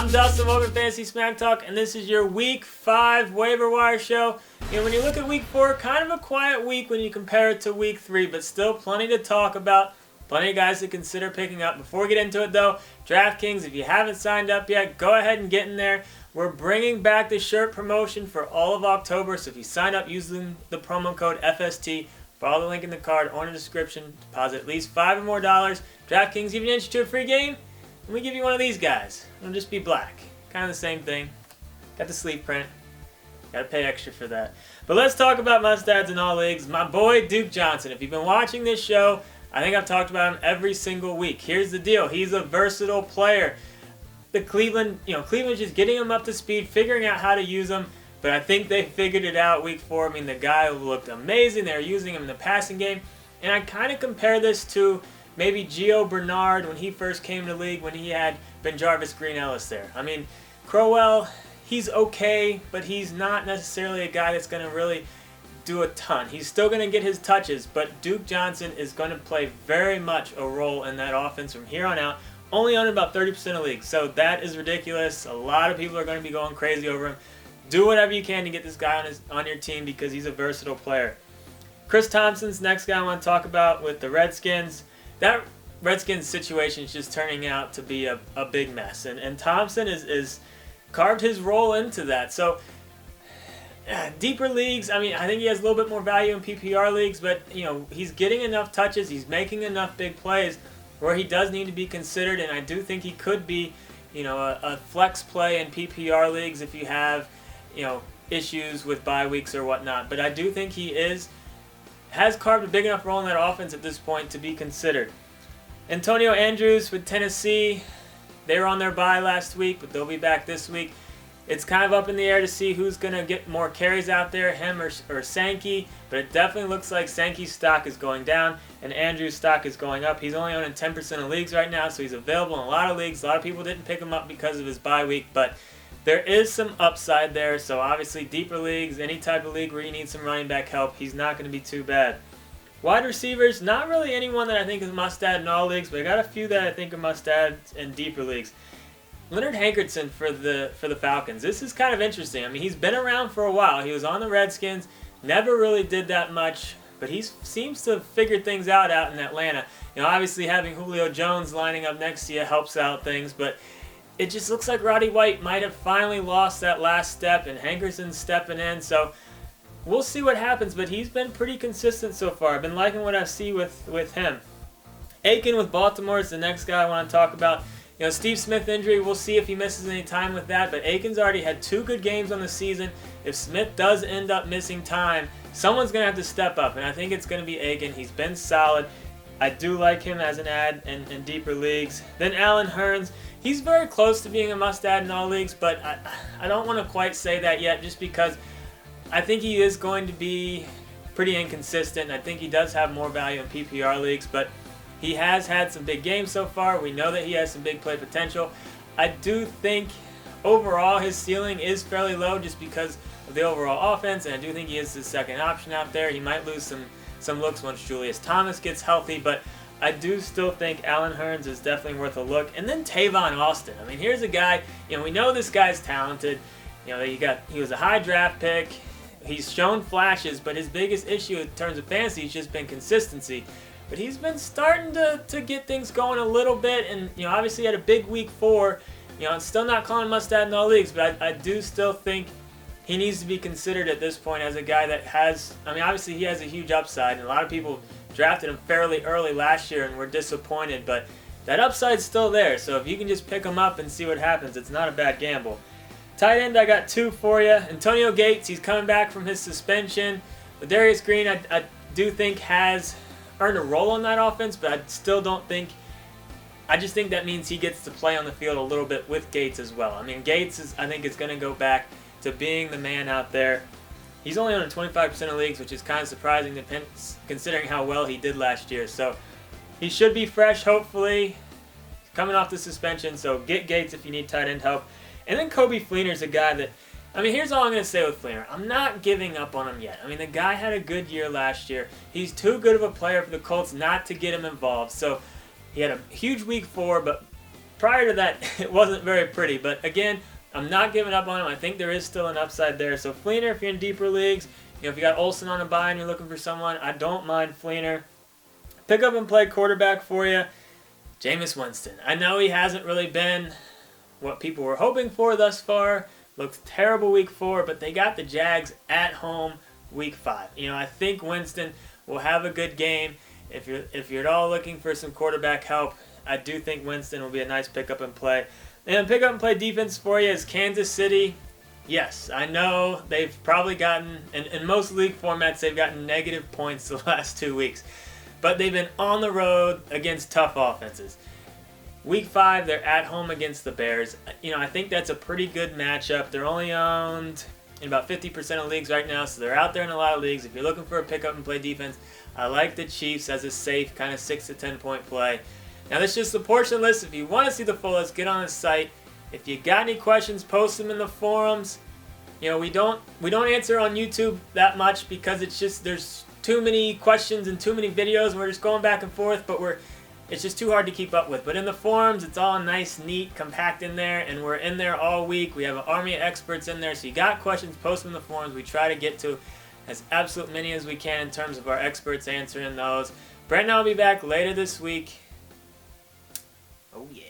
I'm Dustin, welcome to Fantasy Smack Talk, and this is your Week 5 waiver wire show. You know, when you look at Week 4, kind of a quiet week when you compare it to Week 3, but still plenty to talk about, plenty of guys to consider picking up. Before we get into it though, DraftKings, if you haven't signed up yet, go ahead and get in there. We're bringing back the shirt promotion for all of October, so if you sign up using the promo code FST, follow the link in the card or in the description, deposit at least $5 or more. DraftKings give you an entry to a free game, and we give you one of these guys. It'll just be black. Kind of the same thing. Got the sleeve print. Got to pay extra for that. But let's talk about must-adds in all leagues. My boy Duke Johnson. If you've been watching this show, I think I've talked about him every single week. Here's the deal. He's a versatile player. Cleveland's just getting him up to speed, figuring out how to use him. But I think they figured it out week 4. I mean, the guy looked amazing. They were using him in the passing game. And I kind of compare this to maybe Gio Bernard when he first came to the league, when he had Benjarvis Green-Ellis there. I mean, Crowell, he's okay, but he's not necessarily a guy that's going to really do a ton. He's still going to get his touches, but Duke Johnson is going to play very much a role in that offense from here on out. Only on about 30% of leagues, so that is ridiculous. A lot of people are going to be going crazy over him. Do whatever you can to get this guy on your team because he's a versatile player. Chris Thompson's next guy I want to talk about with the Redskins. That Redskins situation is just turning out to be a big mess. And Thompson is carved his role into that. So, deeper leagues, I mean, I think he has a little bit more value in PPR leagues, but, you know, he's getting enough touches, he's making enough big plays where he does need to be considered, and I do think he could be, you know, a flex play in PPR leagues if you have, you know, issues with bye weeks or whatnot. But I do think he has carved a big enough role in that offense at this point to be considered. Antonio Andrews with Tennessee, they were on their bye last week, but they'll be back this week. It's kind of up in the air to see who's going to get more carries out there, him or Sankey, but it definitely looks like Sankey's stock is going down and Andrews' stock is going up. He's only owned in 10% of leagues right now, so he's available in a lot of leagues. A lot of people didn't pick him up because of his bye week, but there is some upside there, so obviously deeper leagues, any type of league where you need some running back help, he's not going to be too bad. Wide receivers, not really anyone that I think is must-add in all leagues, but I got a few that I think are must-add in deeper leagues. Leonard Hankerson for the Falcons. This is kind of interesting. I mean, he's been around for a while. He was on the Redskins, never really did that much, but he seems to have figured things out in Atlanta. You know, obviously having Julio Jones lining up next to you helps out things, but it just looks like Roddy White might have finally lost that last step, and Hankerson's stepping in, so we'll see what happens, but he's been pretty consistent so far. I've been liking what I see with him. Aiken with Baltimore is the next guy I want to talk about. You know, Steve Smith injury, we'll see if he misses any time with that, but Aiken's already had 2 good games on the season. If Smith does end up missing time, someone's going to have to step up, and I think it's going to be Aiken. He's been solid. I do like him as an ad in deeper leagues. Then Allen Hurns. He's very close to being a must-add in all leagues, but I don't want to quite say that yet just because I think he is going to be pretty inconsistent. I think he does have more value in PPR leagues, but he has had some big games so far. We know that he has some big play potential. I do think overall his ceiling is fairly low just because of the overall offense, and I do think he is the second option out there. He might lose some looks once Julius Thomas gets healthy, but I do still think Allen Hurns is definitely worth a look. And then Tavon Austin. I mean, here's a guy, you know, we know this guy's talented. You know, he was a high draft pick. He's shown flashes, but his biggest issue in terms of fantasy has just been consistency. But he's been starting to get things going a little bit, and, you know, obviously had a big week 4. You know, I'm still not calling him must-add in all leagues, but I do still think he needs to be considered at this point as a guy that has, I mean, obviously he has a huge upside, and a lot of people drafted him fairly early last year and were disappointed, but that upside's still there, so if you can just pick him up and see what happens, it's not a bad gamble. Tight end, I got 2 for you. Antonio Gates, he's coming back from his suspension. But Darius Green, I do think has earned a role on that offense, but I still don't think, I just think that means he gets to play on the field a little bit with Gates as well. I mean, Gates, I think, is going to go back to being the man out there. He's only on 25% of leagues, which is kind of surprising considering how well he did last year. So he should be fresh, hopefully, coming off the suspension. So get Gates if you need tight end help. And then Kobe Fleener's a guy that, I mean, here's all I'm going to say with Fleener. I'm not giving up on him yet. I mean, the guy had a good year last year. He's too good of a player for the Colts not to get him involved. So he had a huge week 4, but prior to that, it wasn't very pretty. But again, I'm not giving up on him. I think there is still an upside there. So Fleener, if you're in deeper leagues, if you got Olsen on a bye and you're looking for someone, I don't mind Fleener. Pick up and play quarterback for you, Jameis Winston. I know he hasn't really been what people were hoping for thus far. Looked terrible week 4, but they got the Jags at home week 5. I think Winston will have a good game. If you're at all looking for some quarterback help, I do think Winston will be a nice pick up and play. And pick up and play defense for you is Kansas City. Yes, I know they've probably gotten, in most league formats, they've gotten negative points the last 2 weeks. But they've been on the road against tough offenses. Week 5, they're at home against the Bears. I think that's a pretty good matchup. They're only owned in about 50% of leagues right now, so they're out there in a lot of leagues. If you're looking for a pick-up and play defense, I like the Chiefs as a safe kind of 6 to 10 point play. Now, this is just the portion list. If you want to see the full list, get on the site. If you got any questions, post them in the forums. We don't answer on YouTube that much because it's just there's too many questions and too many videos, and we're just going back and forth, but it's just too hard to keep up with. But in the forums, it's all nice, neat, compact in there, and we're in there all week. We have an army of experts in there, so you got questions, post them in the forums. We try to get to as absolute many as we can in terms of our experts answering those. Brent and I will be back later this week. Oh, yeah.